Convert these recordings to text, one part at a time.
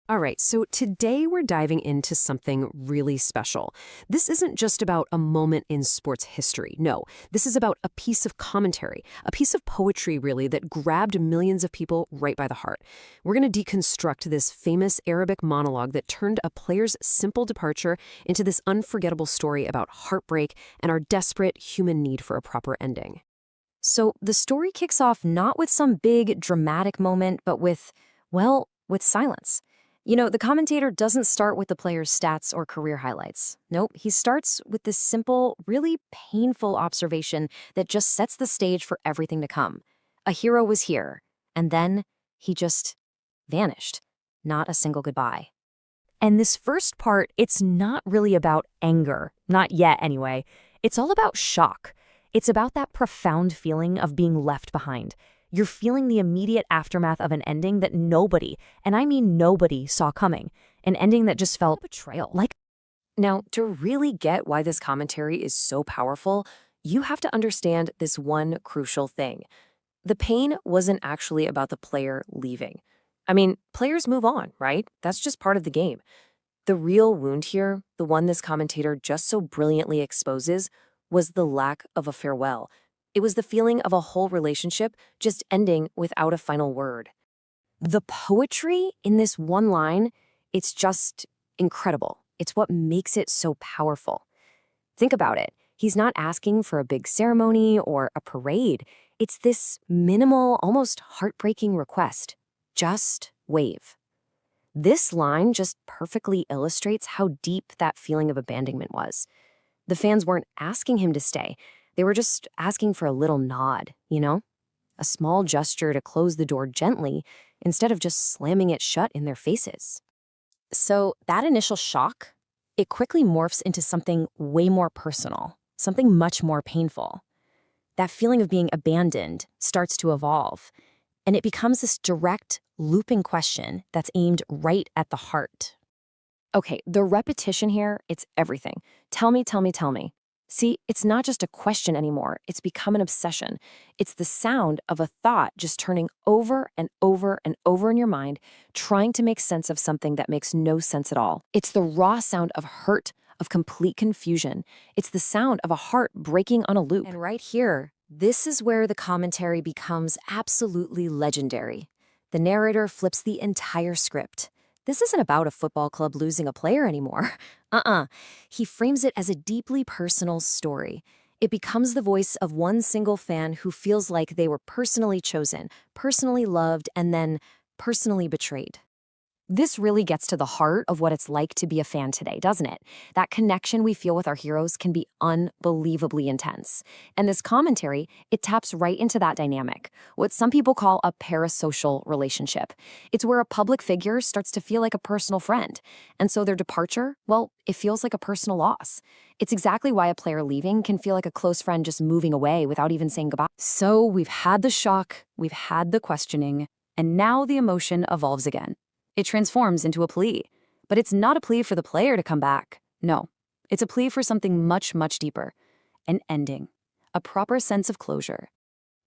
All right, so today we're diving into something really special. This isn't just about a moment in sports history. No, this is about a piece of commentary, a piece of poetry, really, that grabbed millions of people right by the heart. We're going to deconstruct this famous Arabic monologue that turned a player's simple departure into this unforgettable story about heartbreak and our desperate human need for a proper ending. So the story kicks off not with some big dramatic moment, but with silence. The commentator doesn't start with the player's stats or career highlights. Nope, he starts with this simple, really painful observation that just sets the stage for everything to come. A hero was here, and then he just vanished. Not a single goodbye. And this first part, it's not really about anger. Not yet, anyway. It's all about shock. It's about that profound feeling of being left behind. You're feeling the immediate aftermath of an ending that nobody, and I mean nobody, saw coming. An ending that just felt betrayal. Now, to really get why this commentary is so powerful, you have to understand this one crucial thing. The pain wasn't actually about the player leaving. I mean, players move on, right? That's just part of the game. The real wound here, the one this commentator just so brilliantly exposes, was the lack of a farewell. It was the feeling of a whole relationship just ending without a final word. The poetry in this one line, it's just incredible. It's what makes it so powerful. Think about it. He's not asking for a big ceremony or a parade. It's this minimal, almost heartbreaking request. Just wave. This line just perfectly illustrates how deep that feeling of abandonment was. The fans weren't asking him to stay. They were just asking for a little nod, a small gesture to close the door gently instead of just slamming it shut in their faces. So that initial shock, it quickly morphs into something way more personal, something much more painful. That feeling of being abandoned starts to evolve, and it becomes this direct, looping question that's aimed right at the heart. Okay, the repetition here, it's everything. Tell me, tell me, tell me. See, it's not just a question anymore. It's become an obsession. It's the sound of a thought just turning over and over and over in your mind, trying to make sense of something that makes no sense at all. It's the raw sound of hurt, of complete confusion. It's the sound of a heart breaking on a loop. And right here, this is where the commentary becomes absolutely legendary. The narrator flips the entire script. This isn't about a football club losing a player anymore. He frames it as a deeply personal story. It becomes the voice of one single fan who feels like they were personally chosen, personally loved, and then personally betrayed. This really gets to the heart of what it's like to be a fan today, doesn't it? That connection we feel with our heroes can be unbelievably intense. And this commentary, it taps right into that dynamic, what some people call a parasocial relationship. It's where a public figure starts to feel like a personal friend. And so their departure, well, it feels like a personal loss. It's exactly why a player leaving can feel like a close friend just moving away without even saying goodbye. So we've had the shock, we've had the questioning, and now the emotion evolves again. It transforms into a plea. But it's not a plea for the player to come back. No, it's a plea for something much, much deeper. An ending. A proper sense of closure.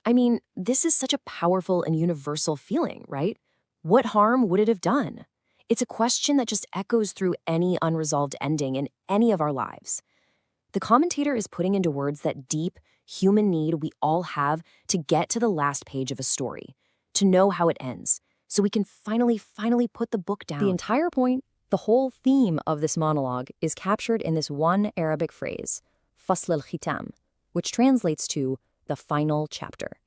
I mean, this is such a powerful and universal feeling, right? What harm would it have done? It's a question that just echoes through any unresolved ending in any of our lives. The commentator is putting into words that deep, human need we all have to get to the last page of a story, to know how it ends, so we can finally put the book down. The entire point, the whole theme of this monologue is captured in this one Arabic phrase, fasl al-khitam, which translates to the final chapter.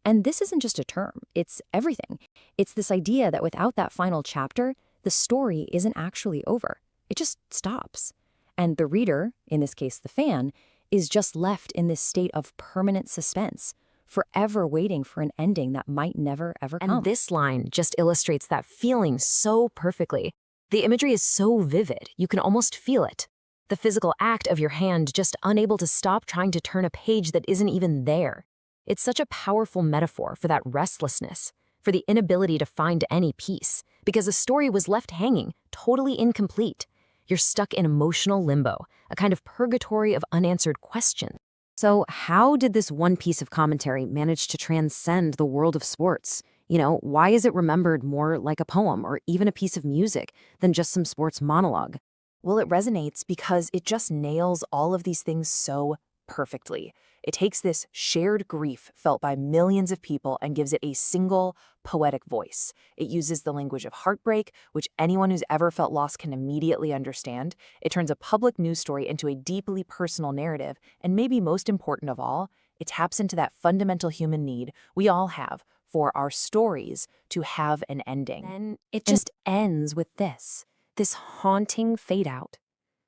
And this isn't just a term, it's everything. It's this idea that without that final chapter, the story isn't actually over. It just stops. And the reader, in this case the fan, is just left in this state of permanent suspense, forever waiting for an ending that might never, ever come. And this line just illustrates that feeling so perfectly. The imagery is so vivid, you can almost feel it. The physical act of your hand just unable to stop trying to turn a page that isn't even there. It's such a powerful metaphor for that restlessness, for the inability to find any peace, because the story was left hanging, totally incomplete. You're stuck in emotional limbo, a kind of purgatory of unanswered questions. So how did this one piece of commentary manage to transcend the world of sports? Why is it remembered more like a poem or even a piece of music than just some sports monologue? Well, it resonates because it just nails all of these things so perfectly. It takes this shared grief felt by millions of people and gives it a single poetic voice. It uses the language of heartbreak, which anyone who's ever felt loss can immediately understand. It turns a public news story into a deeply personal narrative, and maybe most important of all, it taps into that fundamental human need we all have for our stories to have an ending. Then it just ends with this haunting fade out.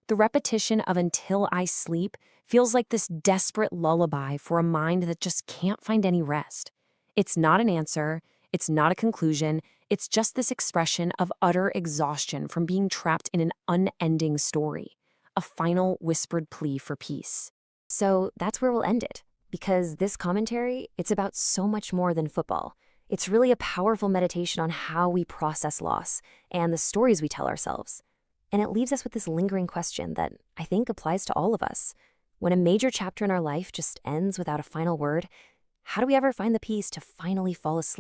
The repetition of "until I sleep" feels like this desperate lullaby for a mind that just can't find any rest. It's not an answer, it's not a conclusion, it's just this expression of utter exhaustion from being trapped in an unending story, a final whispered plea for peace. So that's where we'll end it, because this commentary, it's about so much more than football. It's really a powerful meditation on how we process loss and the stories we tell ourselves. And it leaves us with this lingering question that I think applies to all of us. When a major chapter in our life just ends without a final word, how do we ever find the peace to finally fall asleep?